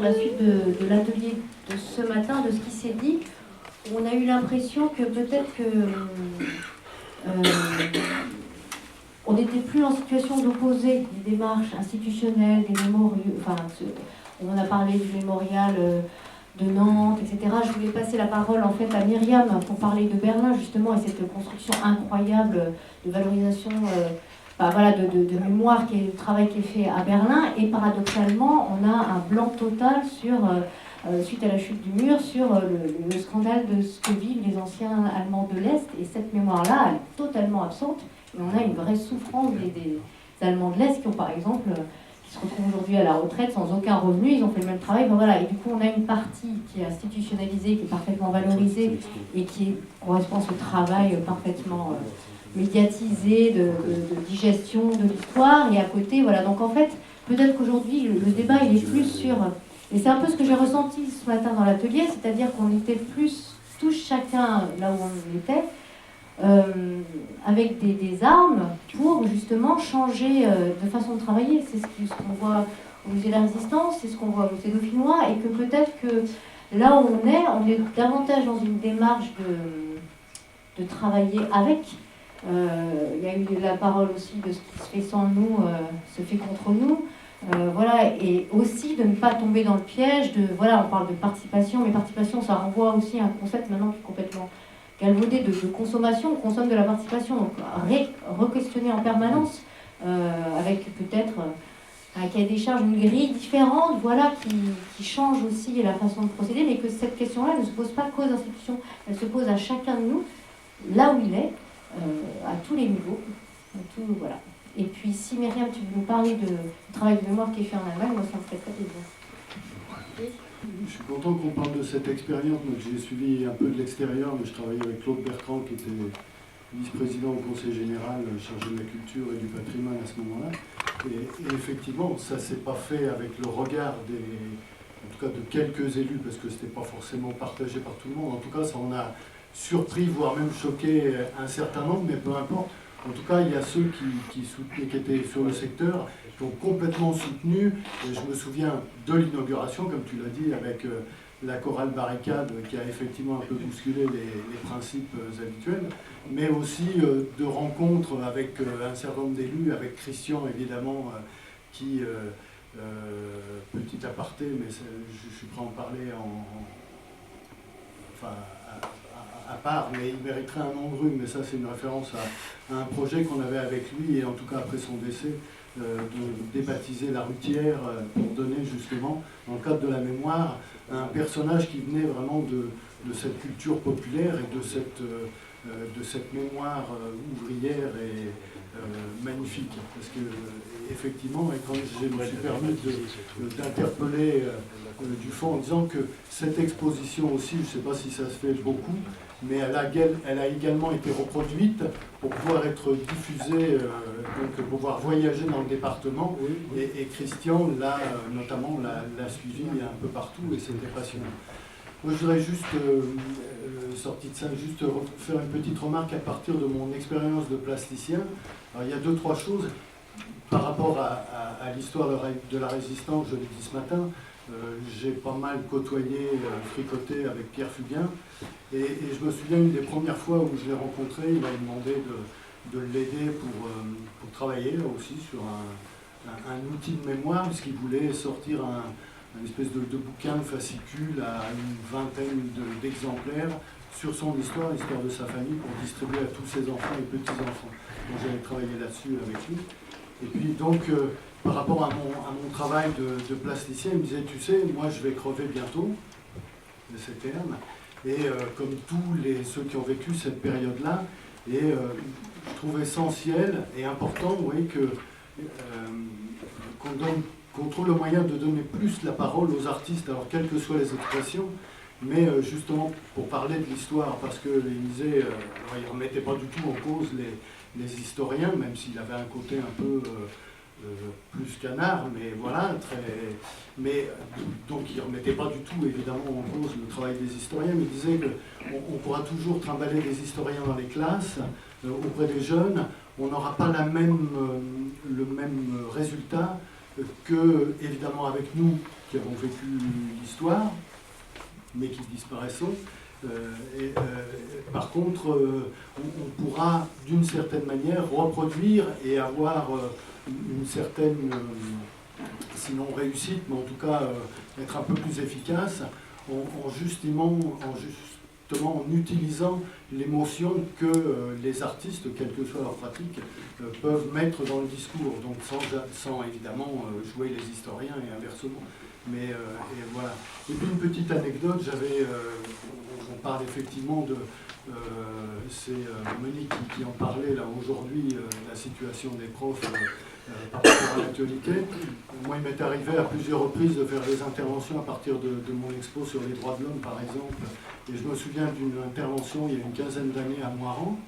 la suite de l'atelier de ce matin, de ce qui s'est dit, on a eu l'impression que peut-être que on n'était plus en situation d'opposer des démarches institutionnelles, des mémoriaux, enfin, on a parlé du mémorial de Nantes, etc. Je voulais passer la parole en fait à Myriam pour parler de Berlin justement et cette construction incroyable de valorisation, voilà, de mémoire, qui est le travail qui est fait à Berlin. Et paradoxalement, on a un blanc total sur, suite à la chute du mur, sur le scandale de ce que vivent les anciens Allemands de l'Est. Et cette mémoire-là, elle est totalement absente. Et on a une vraie souffrance des Allemands de l'Est qui ont par exemple, qui se retrouvent aujourd'hui à la retraite sans aucun revenu, ils ont fait le même travail. Enfin, voilà. Et du coup, on a une partie qui est institutionnalisée, qui est parfaitement valorisée et qui correspond à ce travail parfaitement médiatisé de digestion de l'histoire. Et à côté, voilà. Donc en fait, peut-être qu'aujourd'hui, le débat, il est plus sur... Et c'est un peu ce que j'ai ressenti ce matin dans l'atelier, c'est-à-dire qu'on était plus, tous chacun là où on était, avec des armes pour justement changer de façon de travailler. C'est ce qu'on voit au musée de la Résistance, c'est ce qu'on voit au musée dauphinois, et que peut-être que là où on est davantage dans une démarche de travailler avec. Il y a eu la parole aussi de ce qui se fait sans nous, se fait contre nous. Voilà, et aussi de ne pas tomber dans le piège de, voilà, on parle de participation, mais participation, ça renvoie aussi à un concept maintenant qui est complètement galvaudé de consommation. On consomme de la participation, donc re-questionner en permanence, avec peut-être un cahier des charges, une grille différente, voilà, qui change aussi la façon de procéder, mais que cette question-là ne se pose pas qu'aux institutions, elle se pose à chacun de nous, là où il est, à tous les niveaux, voilà. Et puis, si Myriam, tu veux nous parler du travail de mémoire qui est fait en Allemagne, moi, ça me ferait très plaisir. Je suis content qu'on parle de cette expérience. J'ai suivi un peu de l'extérieur, mais je travaillais avec Claude Bertrand, qui était vice-président au Conseil général, chargé de la culture et du patrimoine à ce moment-là. Et effectivement, ça ne s'est pas fait avec le regard en tout cas de quelques élus, parce que ce n'était pas forcément partagé par tout le monde. En tout cas, ça en a surpris, voire même choqué un certain nombre, mais peu importe. En tout cas, il y a ceux qui soutenaient, qui étaient sur le secteur, qui ont complètement soutenu. Et je me souviens de l'inauguration, comme tu l'as dit, avec la chorale barricade, qui a effectivement un peu bousculé les principes habituels, mais aussi de rencontres avec un certain nombre d'élus, avec Christian évidemment, qui, petit aparté, mais je suis prêt à en parler à part, mais il mériterait un nom de rue, mais ça c'est une référence à un projet qu'on avait avec lui, et en tout cas après son décès, de débaptiser la Rutière pour donner justement, dans le cadre de la mémoire, un personnage qui venait vraiment de cette culture populaire et de cette mémoire ouvrière et magnifique. Parce que effectivement, et quand je me suis permis d'interpeller Dufond en disant que cette exposition aussi, je ne sais pas si ça se fait beaucoup, mais elle a également été reproduite pour pouvoir être diffusée, donc pouvoir voyager dans le département. Et Christian, là, notamment, l'a suivi un peu partout et c'était passionnant. Moi, je voudrais juste, sorti de ça, juste faire une petite remarque à partir de mon expérience de plasticien. Alors, il y a 2-3 choses par rapport à l'histoire de la résistance, je l'ai dit ce matin. J'ai pas mal côtoyé, fricoté avec Pierre Fugain, et je me souviens une des premières fois où je l'ai rencontré, il m'a demandé de l'aider pour travailler là aussi sur un outil de mémoire, puisqu'il voulait sortir un espèce de bouquin, de fascicule à une vingtaine d'exemplaires sur son histoire, l'histoire de sa famille, pour distribuer à tous ses enfants et petits-enfants. Donc j'avais travaillé là-dessus avec lui. Et puis donc, par rapport à mon travail de plasticien, il me disait, tu sais, moi je vais crever bientôt, de ces termes, et comme tous ceux qui ont vécu cette période-là, et je trouve essentiel et important, oui, qu'on trouve le moyen de donner plus la parole aux artistes, alors quelles que soient les expressions, mais justement pour parler de l'histoire, parce qu'il disait, il ne remettait pas du tout en cause les historiens, même s'il avait un côté un peu plus canard, mais voilà, donc il ne remettait pas du tout évidemment en cause le travail des historiens, mais il disait qu'on pourra toujours trimballer des historiens dans les classes, auprès des jeunes, on n'aura pas le même résultat que, évidemment, avec nous qui avons vécu l'histoire, mais qui disparaissons, par contre, on pourra d'une certaine manière reproduire et avoir une certaine, sinon réussite, mais en tout cas être un peu plus efficace justement en utilisant l'émotion que les artistes, quelle que soit leur pratique, peuvent mettre dans le discours, donc sans évidemment jouer les historiens et inversement. Mais et voilà. Et puis une petite anecdote, on parle effectivement de, c'est Monique qui en parlait là aujourd'hui, la situation des profs par rapport à l'actualité. Moi, il m'est arrivé à plusieurs reprises de faire des interventions à partir de mon expo sur les droits de l'homme, par exemple. Et je me souviens d'une intervention il y a une quinzaine d'années à Moiran,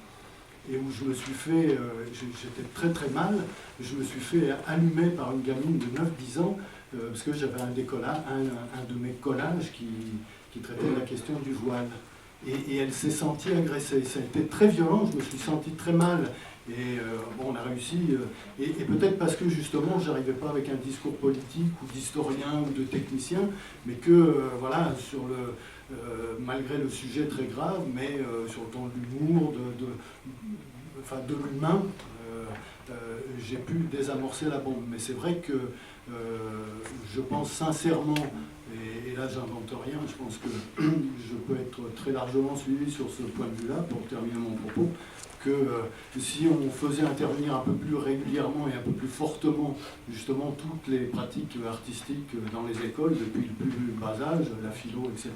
et où je me suis fait, j'étais très très mal, je me suis fait allumer par une gamine de 9-10 ans, parce que j'avais un de mes collages qui traitait de la question du voile. Et elle s'est sentie agressée. Ça a été très violent, je me suis senti très mal. Et bon, on a réussi, et peut-être parce que justement, je n'arrivais pas avec un discours politique ou d'historien ou de technicien, mais que, voilà, malgré le sujet très grave, mais sur le ton de l'humour, de l'humain, j'ai pu désamorcer la bombe. Mais c'est vrai que je pense sincèrement, et là j'invente rien, je pense que je peux être très largement suivi sur ce point de vue-là, pour terminer mon propos, que si on faisait intervenir un peu plus régulièrement et un peu plus fortement justement toutes les pratiques artistiques dans les écoles, depuis le plus bas âge, la philo, etc.,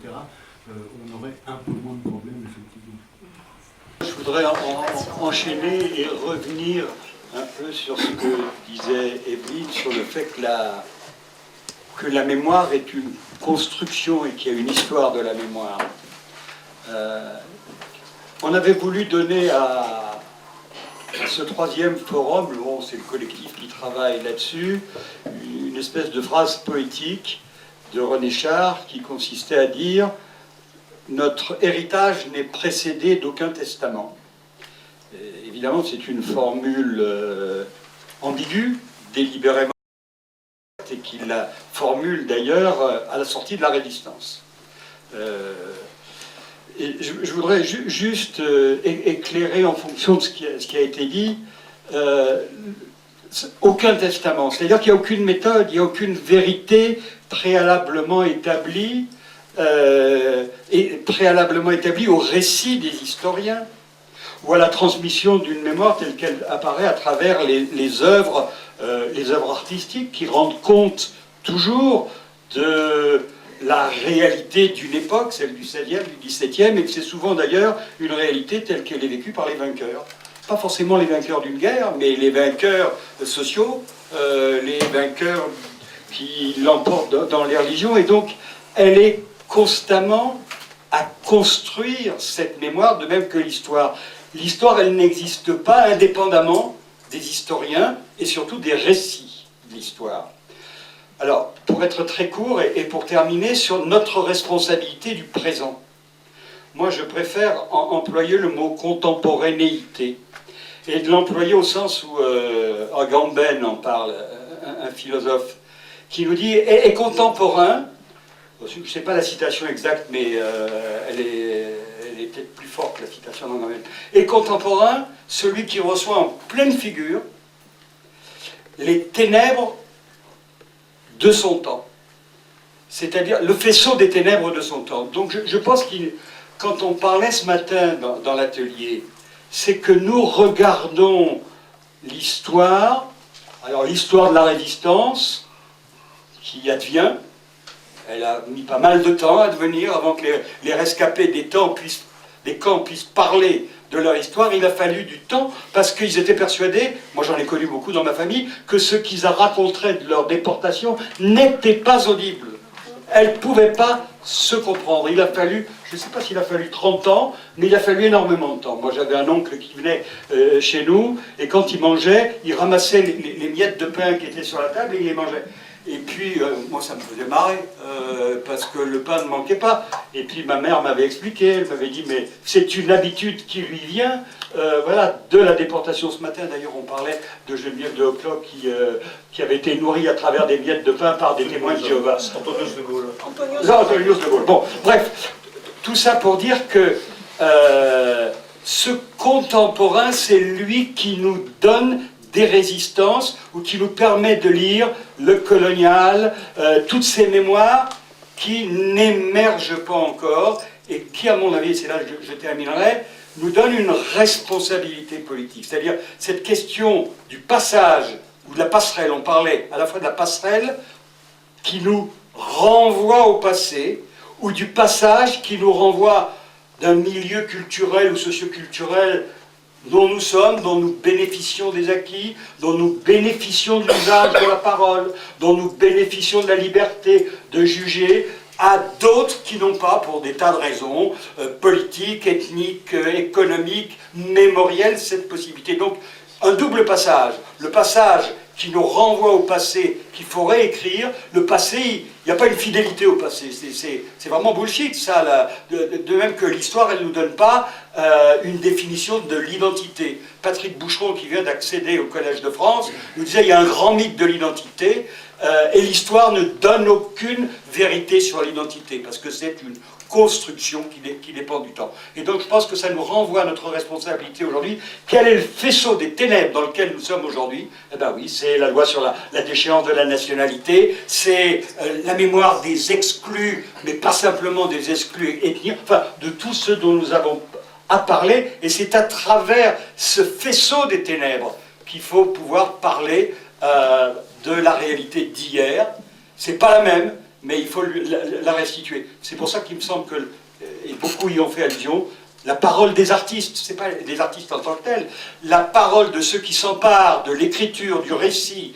on aurait un peu moins de problèmes, effectivement. Je voudrais enchaîner et revenir un peu sur ce que disait Evelyne, sur le fait que la mémoire est une construction et qu'il y a une histoire de la mémoire. On avait voulu donner à ce troisième forum, bon, c'est le collectif qui travaille là-dessus, une espèce de phrase poétique de René Char qui consistait à dire « Notre héritage n'est précédé d'aucun testament ». Évidemment, c'est une formule ambiguë, délibérément, et qu'il la formule d'ailleurs à la sortie de la Résistance. Et je voudrais juste éclairer en fonction de ce qui a été dit, aucun testament, c'est-à-dire qu'il n'y a aucune méthode, il n'y a aucune vérité préalablement établie, au récit des historiens, ou à la transmission d'une mémoire telle qu'elle apparaît à travers les œuvres artistiques qui rendent compte toujours de la réalité d'une époque, celle du XVIe, du XVIIe, et que c'est souvent d'ailleurs une réalité telle qu'elle est vécue par les vainqueurs. Pas forcément les vainqueurs d'une guerre, mais les vainqueurs sociaux, les vainqueurs qui l'emportent dans les religions, et donc elle est constamment à construire cette mémoire, de même que l'histoire. L'histoire, elle n'existe pas indépendamment des historiens et surtout des récits de l'histoire. Alors, pour être très court et pour terminer sur notre responsabilité du présent, moi je préfère employer le mot contemporanéité et de l'employer au sens où Agamben en parle, un philosophe, qui nous dit est contemporain. Je ne sais pas la citation exacte, mais elle est peut-être plus forte que la citation d'Agamben. Et contemporain, celui qui reçoit en pleine figure les ténèbres de son temps. C'est-à-dire le faisceau des ténèbres de son temps. Donc je pense que quand on parlait ce matin dans l'atelier, c'est que nous regardons l'histoire, alors l'histoire de la résistance, qui advient. Elle a mis pas mal de temps à devenir avant que les rescapés des camps puissent parler de leur histoire. Il a fallu du temps parce qu'ils étaient persuadés, moi j'en ai connu beaucoup dans ma famille, que ce qu'ils raconteraient de leur déportation n'était pas audible. Elles ne pouvaient pas se comprendre. Il a fallu, je ne sais pas s'il a fallu 30 ans, mais il a fallu énormément de temps. Moi j'avais un oncle qui venait chez nous et quand il mangeait, il ramassait les miettes de pain qui étaient sur la table et il les mangeait. Et puis, moi, ça me faisait marrer, parce que le pain ne manquait pas. Et puis, ma mère m'avait expliqué, elle m'avait dit, mais c'est une habitude qui lui vient, voilà, de la déportation. Ce matin, d'ailleurs, on parlait de Geneviève de Hoclo qui avait été nourrie à travers des miettes de pain par des témoins de Jéhovah. Antonius de Gaulle. Antonius de Gaulle. Bon, bref, tout ça pour dire que ce contemporain, c'est lui qui nous donne des résistances, ou qui nous permet de lire le colonial, toutes ces mémoires qui n'émergent pas encore, et qui, à mon avis, c'est là que je terminerai, nous donnent une responsabilité politique. C'est-à-dire cette question du passage, ou de la passerelle, on parlait à la fois de la passerelle qui nous renvoie au passé, ou du passage qui nous renvoie d'un milieu culturel ou socioculturel dont nous sommes, dont nous bénéficions des acquis, dont nous bénéficions de l'usage de la parole, dont nous bénéficions de la liberté de juger, à d'autres qui n'ont pas, pour des tas de raisons, politiques, ethniques, économiques, mémorielles, cette possibilité. Donc, un double passage. Le passage qui nous renvoie au passé, qu'il faut réécrire. Le passé, il n'y a pas une fidélité au passé. C'est vraiment bullshit, ça. Là. De même que l'histoire, elle ne nous donne pas une définition de l'identité. Patrick Boucheron, qui vient d'accéder au Collège de France, nous disait qu'il y a un grand mythe de l'identité, et l'histoire ne donne aucune vérité sur l'identité, parce que c'est une construction qui dépend du temps. Et donc je pense que ça nous renvoie à notre responsabilité aujourd'hui. Quel est le faisceau des ténèbres dans lequel nous sommes aujourd'hui? Eh bien oui, c'est la loi sur la déchéance de la nationalité, c'est la mémoire des exclus, mais pas simplement des exclus ethniques, enfin de tous ceux dont nous avons à parler, et c'est à travers ce faisceau des ténèbres qu'il faut pouvoir parler de la réalité d'hier. C'est pas la même, mais il faut la restituer. C'est pour ça qu'il me semble que, et beaucoup y ont fait allusion, la parole des artistes, c'est pas des artistes en tant que tels, la parole de ceux qui s'emparent de l'écriture, du récit,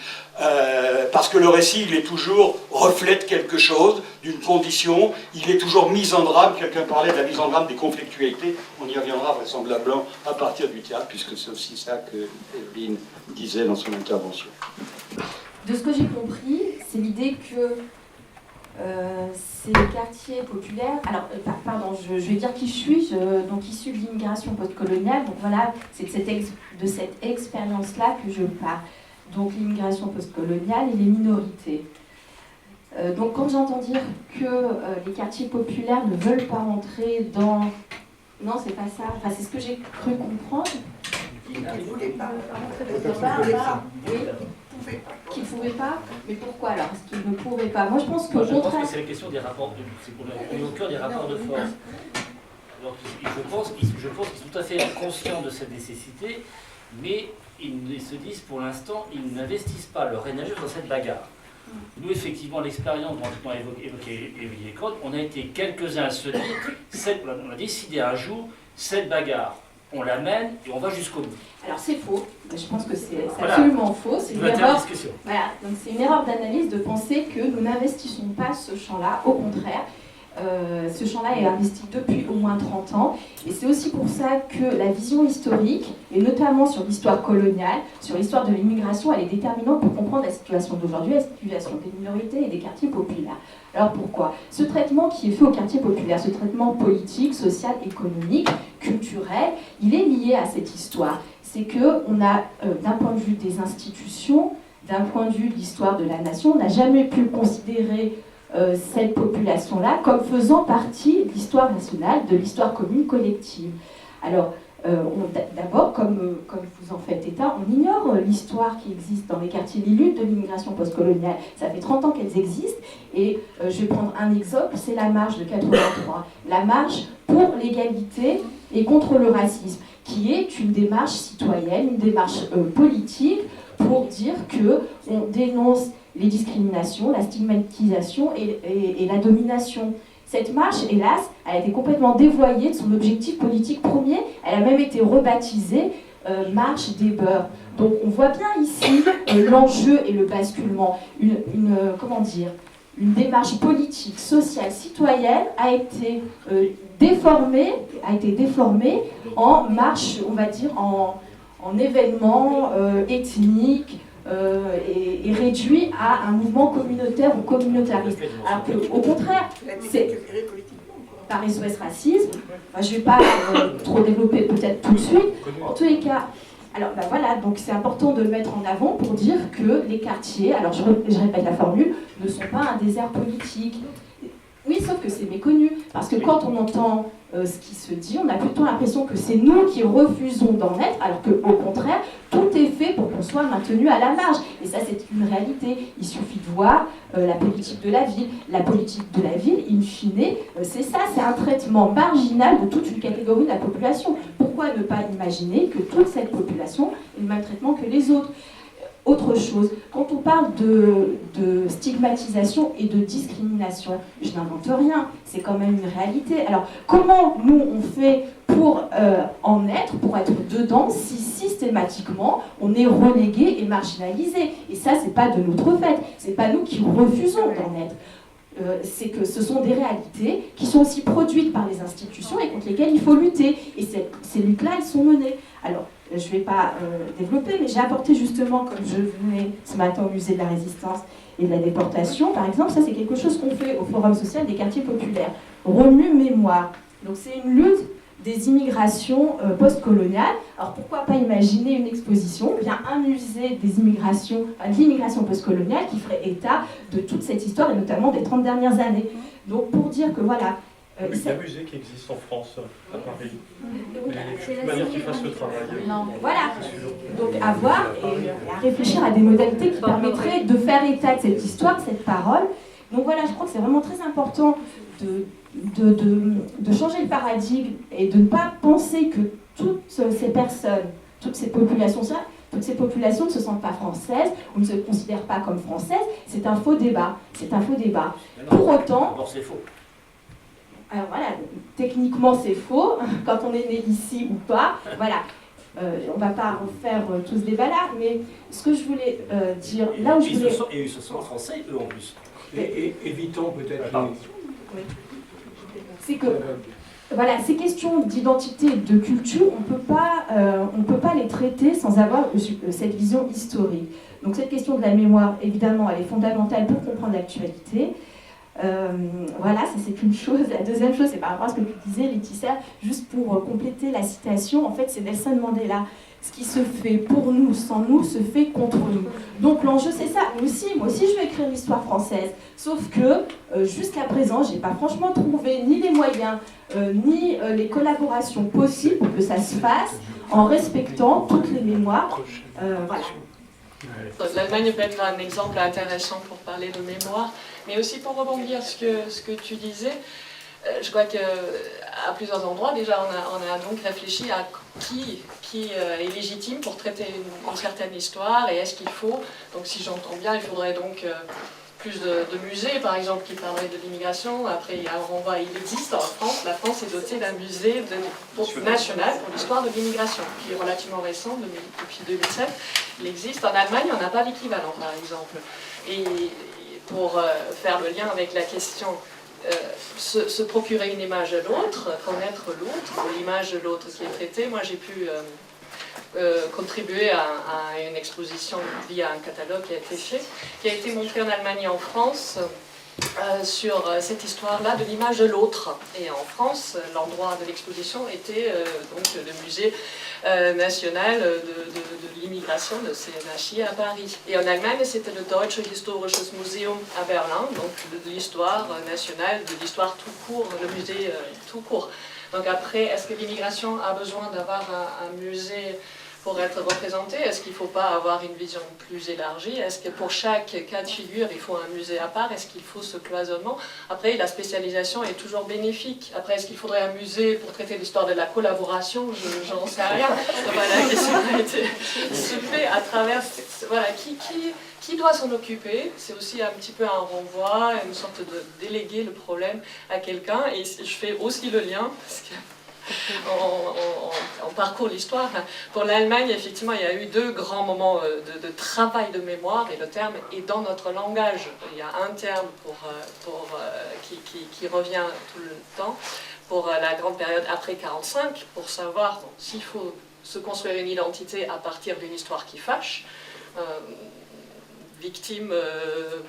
parce que le récit, il est toujours, reflète quelque chose, d'une condition, il est toujours mis en drame. Quelqu'un parlait de la mise en drame des conflictualités, on y reviendra vraisemblablement à partir du théâtre, puisque c'est aussi ça que Evelyne disait dans son intervention. De ce que j'ai compris, c'est l'idée que ces quartiers populaires, alors pardon, je vais dire qui je suis, donc issu de l'immigration postcoloniale, donc voilà, c'est de cette expérience-là que je parle. Donc l'immigration postcoloniale et les minorités. Donc quand j'entends dire que les quartiers populaires ne veulent pas entrer dans... Non, c'est pas ça, enfin c'est ce que j'ai cru comprendre. Qu'ils ne voulaient pas. Oui. Qu'ils ne pouvaient pas, mais pourquoi alors? Est-ce qu'ils ne pouvaient pas? Moi je pense que je pense que c'est la question des rapports, on est au cœur des rapports de force. Alors, je pense qu'ils sont tout à fait conscients de cette nécessité, mais ils se disent pour l'instant, ils n'investissent pas leur énergie dans cette bagarre. Nous, effectivement, l'expérience dont a évoqué Evelyne Lecomte, on a été quelques-uns à se dire, on a décidé un jour, cette bagarre, on l'amène et on va jusqu'au bout. Alors c'est faux, je pense que c'est absolument faux, c'est une erreur. Voilà, donc c'est une erreur d'analyse de penser que nous n'investissons pas ce champ-là, au contraire. Ce champ-là est investi depuis au moins 30 ans, et c'est aussi pour ça que la vision historique, et notamment sur l'histoire coloniale, sur l'histoire de l'immigration, elle est déterminante pour comprendre la situation d'aujourd'hui, la situation des minorités et des quartiers populaires. Alors pourquoi? Ce traitement qui est fait aux quartiers populaires, ce traitement politique, social, économique, culturel, il est lié à cette histoire. C'est qu'on a, d'un point de vue des institutions, d'un point de vue de l'histoire de la nation, on n'a jamais pu considérer cette population-là comme faisant partie de l'histoire nationale, de l'histoire commune collective. Alors, d'abord, comme vous en faites état, on ignore l'histoire qui existe dans les quartiers, les luttes de l'immigration postcoloniale. Ça fait 30 ans qu'elles existent, et je vais prendre un exemple, c'est la marche de 83. La marche pour l'égalité et contre le racisme, qui est une démarche citoyenne, une démarche politique, pour dire qu'on dénonce les discriminations, la stigmatisation et la domination. Cette marche, hélas, elle a été complètement dévoyée de son objectif politique premier. Elle a même été rebaptisée marche des beurs. Donc on voit bien ici l'enjeu et le basculement. Une démarche politique, sociale, citoyenne a été déformée en marche, on va dire, en événement ethnique, est réduit à un mouvement communautaire ou communautariste. Alors qu'au contraire, c'est par SOS Racisme, je ne vais pas trop développer peut-être tout de suite, en tous les cas. Alors voilà, donc c'est important de le mettre en avant pour dire que les quartiers, alors je répète la formule, ne sont pas un désert politique. Oui, sauf que c'est méconnu, parce que quand on entend ce qui se dit, on a plutôt l'impression que c'est nous qui refusons d'en être, alors qu'au contraire, tout est fait pour qu'on soit maintenu à la marge. Et ça, c'est une réalité. Il suffit de voir la politique de la ville. La politique de la ville, in fine, c'est ça, c'est un traitement marginal de toute une catégorie de la population. Pourquoi ne pas imaginer que toute cette population ait le même traitement que les autres ? Autre chose, quand on parle de stigmatisation et de discrimination, je n'invente rien, c'est quand même une réalité. Alors, comment nous on fait pour en être, pour être dedans, si systématiquement on est relégué et marginalisé? Et ça, c'est pas de notre fait, c'est pas nous qui refusons d'en être. C'est que ce sont des réalités qui sont aussi produites par les institutions et contre lesquelles il faut lutter. Et ces luttes-là, elles sont menées. Alors, je ne vais pas développer, mais j'ai apporté justement, comme je venais ce matin au musée de la Résistance et de la Déportation, par exemple, ça c'est quelque chose qu'on fait au Forum social des quartiers populaires. Remue mémoire. Donc c'est une lutte des immigrations postcoloniales. Alors pourquoi pas imaginer une exposition, bien un musée des immigrations, de l'immigration postcoloniale qui ferait état de toute cette histoire et notamment des 30 dernières années. Donc pour dire que voilà. Il y a un musée qui existe en France, à Paris. Et de manière qu'il fasse le travail. Voilà. Donc à voir et à réfléchir à des modalités qui permettraient de faire état de cette histoire, de cette parole. Donc voilà, je crois que c'est vraiment très important de changer le paradigme et de ne pas penser que toutes ces personnes, toutes ces populations ne se sentent pas françaises ou ne se considèrent pas comme françaises. C'est un faux débat. C'est un faux débat. Pour autant... D'abord, c'est faux. Alors voilà, techniquement c'est faux, quand on est né ici ou pas, voilà. On ne va pas refaire tout ce débat-là, mais ce que je voulais dire, là où je voulais... Et ils se sentent français, eux en plus. Et évitons peut-être... C'est que, voilà, ces questions d'identité et de culture, on ne peut pas les traiter sans avoir cette vision historique. Donc cette question de la mémoire, évidemment, elle est fondamentale pour comprendre l'actualité. Voilà, ça c'est une chose. La deuxième chose, c'est par rapport à ce que tu disais, Laetitia, juste pour compléter la citation, en fait, c'est Nelson Mandela. Ce qui se fait pour nous, sans nous, se fait contre nous. Donc l'enjeu, c'est ça. Moi aussi, je vais écrire l'histoire française. Sauf que, jusqu'à présent, je n'ai pas franchement trouvé ni les moyens, ni les collaborations possibles pour que ça se fasse en respectant toutes les mémoires. Voilà. L'Allemagne peut être un exemple intéressant pour parler de mémoire, mais aussi pour rebondir ce que tu disais. Je crois qu'à plusieurs endroits, déjà, on a donc réfléchi à qui est légitime pour traiter une certaine histoire et est-ce qu'il faut, donc si j'entends bien, il faudrait donc plus de musées, par exemple, qui parleraient de l'immigration. Après, il y a un renvoi, il existe en France, la France est dotée d'un musée national pour l'histoire de l'immigration, qui est relativement récent, depuis 2007. Il existe en Allemagne, on n'a pas l'équivalent, par exemple. Et pour faire le lien avec la question, se procurer une image de l'autre, connaître l'autre, l'image de l'autre qui est traitée, moi j'ai pu contribuer à une exposition via un catalogue qui a été fait, qui a été montré en Allemagne et en France sur cette histoire-là de l'image de l'autre. Et en France, l'endroit de l'exposition était donc le musée national de l'immigration de CNHI à Paris. Et en Allemagne, c'était le Deutsche Historisches Museum à Berlin, donc de l'histoire nationale, de l'histoire tout court, le musée tout court. Donc après, est-ce que l'immigration a besoin d'avoir un musée pour être représenté? Est-ce qu'il ne faut pas avoir une vision plus élargie? Est-ce que pour chaque cas de figure, il faut un musée à part? Est-ce qu'il faut ce cloisonnement? Après, la spécialisation est toujours bénéfique. Après, est-ce qu'il faudrait un musée pour traiter l'histoire de la collaboration? J'en sais rien. La question a été soulevée à travers... Voilà, qui doit s'en occuper? C'est aussi un petit peu un renvoi, une sorte de déléguer le problème à quelqu'un. Et je fais aussi le lien, parce que on parcourt l'histoire. Pour l'Allemagne, effectivement, il y a eu deux grands moments de travail de mémoire, et le terme est dans notre langage. Il y a un terme qui revient tout le temps pour la grande période après 1945, pour savoir s'il faut se construire une identité à partir d'une histoire qui fâche, victime,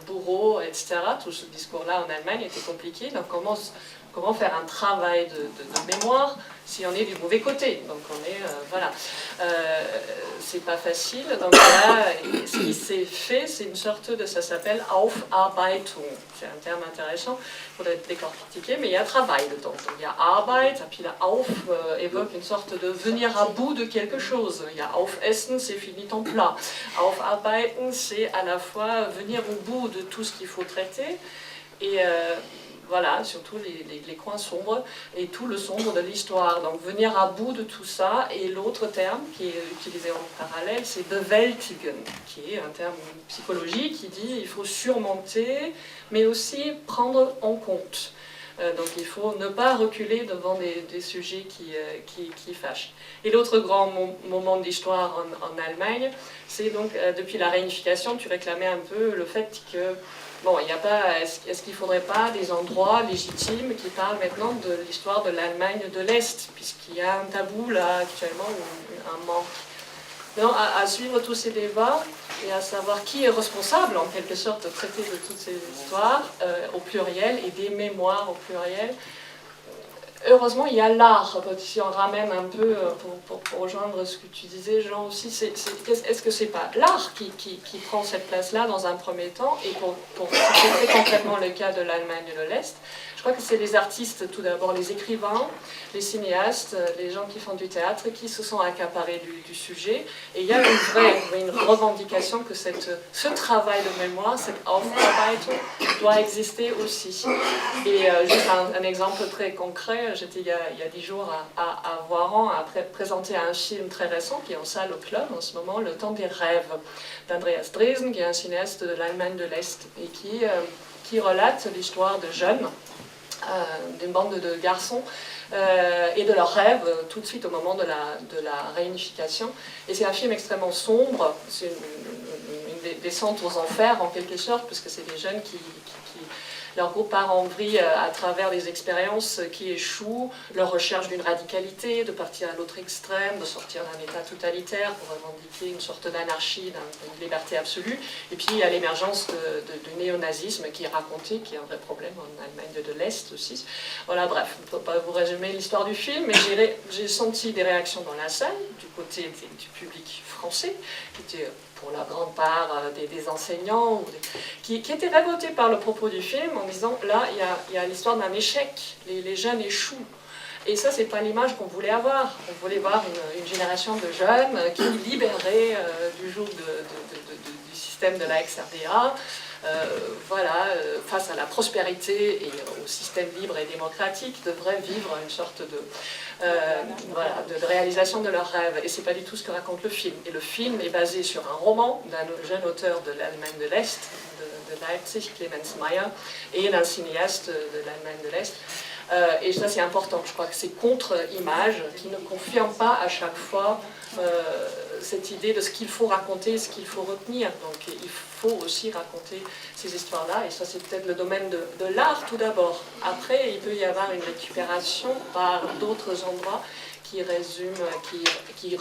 bourreau, etc. Tout ce discours-là en Allemagne était compliqué. Donc comment faire un travail de mémoire si on est du mauvais côté? Donc on est, voilà, c'est pas facile. Donc là, ce qui s'est fait, c'est une sorte de, ça s'appelle Aufarbeitung. C'est un terme intéressant, il faudrait décortiquer, mais il y a travail dedans. Donc il y a Arbeit, et puis la Auf évoque une sorte de venir à bout de quelque chose. Il y a Aufessen, c'est fini ton plat. Aufarbeiten, c'est à la fois venir au bout de tout ce qu'il faut traiter, et voilà, surtout les coins sombres et tout le sombre de l'histoire. Donc venir à bout de tout ça. Et l'autre terme qui est utilisé en parallèle, c'est bewältigen, qui est un terme psychologique qui dit il faut surmonter, mais aussi prendre en compte. Donc il faut ne pas reculer devant des sujets qui fâchent. Et l'autre grand moment d'histoire en Allemagne, c'est donc depuis la réunification, tu réclamais un peu le fait que bon, il n'y a pas. Est-ce qu'il ne faudrait pas des endroits légitimes qui parlent maintenant de l'histoire de l'Allemagne de l'Est, puisqu'il y a un tabou là actuellement, un manque. Donc, à suivre tous ces débats et à savoir qui est responsable en quelque sorte de traiter de toutes ces histoires au pluriel et des mémoires au pluriel. Heureusement, il y a l'art. Si on ramène un peu pour rejoindre ce que tu disais, Jean aussi, est-ce que c'est pas l'art qui prend cette place-là dans un premier temps? Et pour citer concrètement le cas de l'Allemagne de l'Est, je crois que c'est les artistes, tout d'abord les écrivains, les cinéastes, les gens qui font du théâtre, qui se sont accaparés du sujet. Et il y a une revendication que ce travail de mémoire, cette Aufarbeitung, doit exister aussi. Et juste un exemple très concret, j'étais il y a 10 jours à Voiron à présenter un film très récent qui est en salle au club en ce moment, Le Temps des rêves, d'Andreas Dresen, qui est un cinéaste de l'Allemagne de l'Est et qui relate l'histoire de jeunes, d'une bande de garçons et de leurs rêves tout de suite au moment de la réunification. Et c'est un film extrêmement sombre, c'est une descente aux enfers en quelque sorte, puisque c'est des jeunes qui leur groupe part en vrille à travers des expériences qui échouent, leur recherche d'une radicalité, de partir à l'autre extrême, de sortir d'un état totalitaire pour revendiquer une sorte d'anarchie, d'une liberté absolue. Et puis il y a l'émergence du néonazisme qui est raconté, qui est un vrai problème en Allemagne de l'Est aussi. Voilà, bref, on ne peut pas vous résumer l'histoire du film, mais j'ai senti des réactions dans la salle, du côté du public français, qui était pour la grande part des enseignants, qui étaient révoltés par le propos du film en disant là, il y a l'histoire d'un échec, les jeunes échouent. Et ça, c'est pas l'image qu'on voulait avoir. On voulait voir une génération de jeunes qui libérés du joug du système de la ex-RDA, face à la prospérité et au système libre et démocratique, devraient vivre une sorte de réalisation de leurs rêves. Et c'est pas du tout ce que raconte le film. Et le film est basé sur un roman d'un jeune auteur de l'Allemagne de l'Est, de Leipzig, Clemens Meyer, et d'un cinéaste de l'Allemagne de l'Est. Et ça, c'est important. Je crois que c'est contre-image qui ne confirme pas à chaque fois cette idée de ce qu'il faut raconter, ce qu'il faut retenir. Donc il faut aussi raconter ces histoires-là, et ça c'est peut-être le domaine de l'art tout d'abord. Après, il peut y avoir une récupération par d'autres endroits qui résument, qui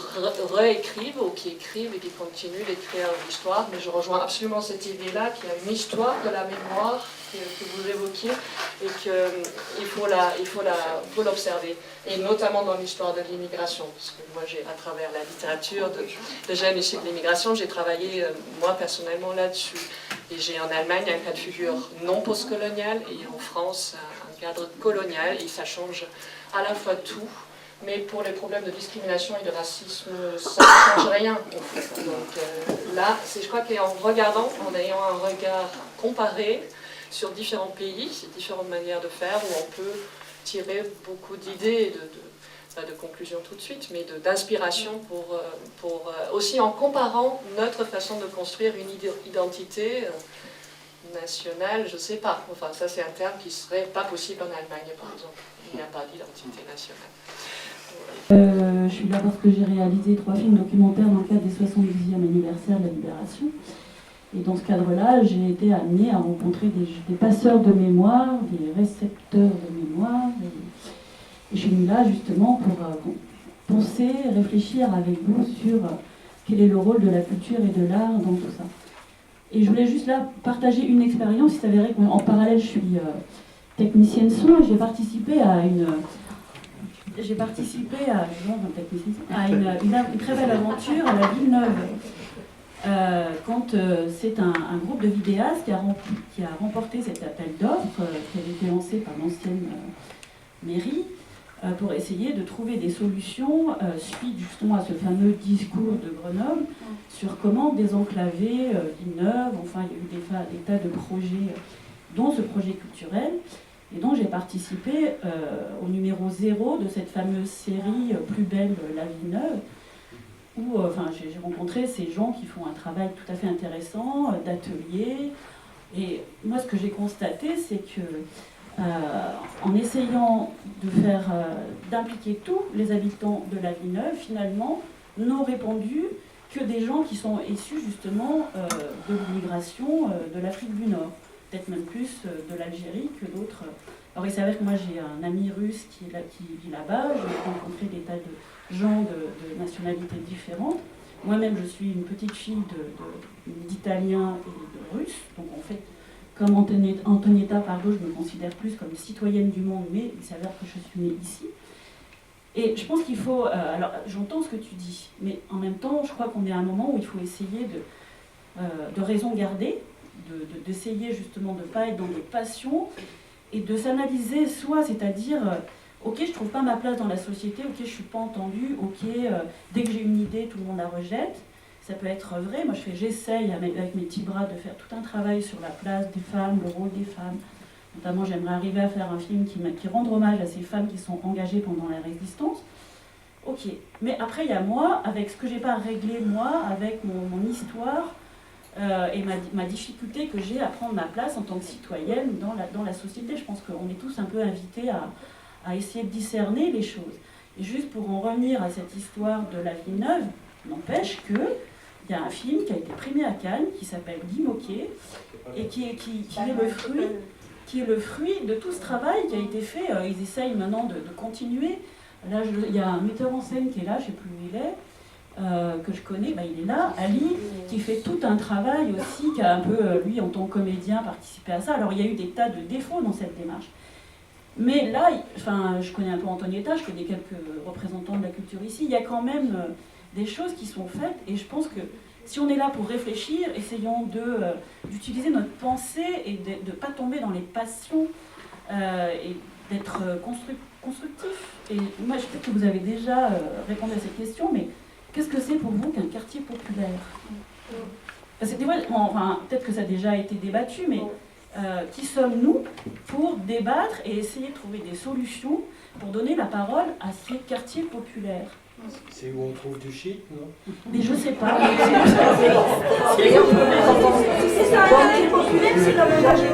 réécrivent ou qui écrivent et qui continuent d'écrire l'histoire. Mais je rejoins absolument cette idée-là qu'il y a une histoire de la mémoire que vous évoquiez et qu'il faut l'observer. Et notamment dans l'histoire de l'immigration, parce que moi, à travers la littérature de jeunes issus de l'immigration, j'ai travaillé, moi, personnellement, là-dessus. Et j'ai en Allemagne un cas de figure non postcolonial et en France un cadre colonial, et ça change à la fois tout. Mais pour les problèmes de discrimination et de racisme, ça ne change rien. Donc là, je crois qu'en regardant, en ayant un regard comparé sur différents pays, différentes manières de faire, où on peut tirer beaucoup d'idées, pas de conclusions tout de suite, mais d'inspiration pour aussi en comparant notre façon de construire une identité nationale, je ne sais pas. Enfin, ça c'est un terme qui ne serait pas possible en Allemagne, par exemple. Il n'y a pas d'identité nationale. Je suis là parce que j'ai réalisé 3 films documentaires dans le cadre des 70e anniversaire de la Libération. Et dans ce cadre-là, j'ai été amenée à rencontrer des passeurs de mémoire, des récepteurs de mémoire. Et je suis venue là justement pour penser, réfléchir avec vous sur quel est le rôle de la culture et de l'art dans tout ça. Et je voulais juste là partager une expérience. Il s'avérait qu'en parallèle, je suis technicienne son et j'ai participé à une très belle aventure à la Villeneuve. Quand c'est un groupe de vidéastes qui a remporté cet appel d'offres qui avait été lancé par l'ancienne mairie pour essayer de trouver des solutions suite justement à ce fameux discours de Grenoble sur comment désenclaver Villeneuve. Enfin, il y a eu des tas de projets, dont ce projet culturel. Et donc j'ai participé au numéro 0 de cette fameuse série Plus belle la Villeneuve, où j'ai rencontré ces gens qui font un travail tout à fait intéressant, d'atelier. Et moi, ce que j'ai constaté, c'est que en essayant d'impliquer tous les habitants de la Villeneuve, finalement, n'ont répondu que des gens qui sont issus justement de l'immigration de l'Afrique du Nord, peut-être même plus de l'Algérie que d'autres. Alors il s'avère que moi j'ai un ami russe qui vit là-bas, j'ai rencontré des tas de gens de nationalités différentes. Moi-même je suis une petite fille d'Italiens et de Russes, donc en fait, comme Antonietta Pardo, je me considère plus comme citoyenne du monde, mais il s'avère que je suis née ici. Et je pense qu'il faut... alors, j'entends ce que tu dis, mais en même temps, je crois qu'on est à un moment où il faut essayer de raison garder, d'essayer justement de ne pas être dans des passions, et de s'analyser soi, c'est-à-dire, ok, je ne trouve pas ma place dans la société, ok, je ne suis pas entendue, ok, dès que j'ai une idée, tout le monde la rejette. Ça peut être vrai. Moi, j'essaye avec mes petits bras de faire tout un travail sur la place des femmes, le rôle des femmes. Notamment, j'aimerais arriver à faire un film qui rende hommage à ces femmes qui sont engagées pendant la résistance. Ok. Mais après, il y a moi, avec ce que je n'ai pas réglé, moi, avec mon histoire et ma difficulté que j'ai à prendre ma place en tant que citoyenne dans la société. Je pense qu'on est tous un peu invités à essayer de discerner les choses. Et juste pour en revenir à cette histoire de la Villeneuve, n'empêche que il y a un film qui a été primé à Cannes, qui s'appelle Guy Môquet, et qui est le fruit de tout ce travail qui a été fait. Ils essayent maintenant de continuer. Là, il y a un metteur en scène qui est là, je ne sais plus où il est, que je connais, il est là, Ali, qui fait tout un travail aussi, qui a un peu, lui, en tant que comédien, participé à ça. Alors, il y a eu des tas de défauts dans cette démarche. Mais là, je connais un peu Antonietta, je connais quelques représentants de la culture ici, il y a quand même des choses qui sont faites, et je pense que si on est là pour réfléchir, essayons d'utiliser notre pensée et de ne pas tomber dans les passions et d'être constructif. Et moi, je sais que vous avez déjà répondu à cette question, mais qu'est-ce que c'est pour vous qu'un quartier populaire ? Parce que peut-être que ça a déjà été débattu, mais qui sommes-nous pour débattre et essayer de trouver des solutions pour donner la parole à ces quartiers populaires ? C'est où on trouve du shit, non ? Mais je sais pas. C'est ça, un quartier populaire, c'est comme un quartier.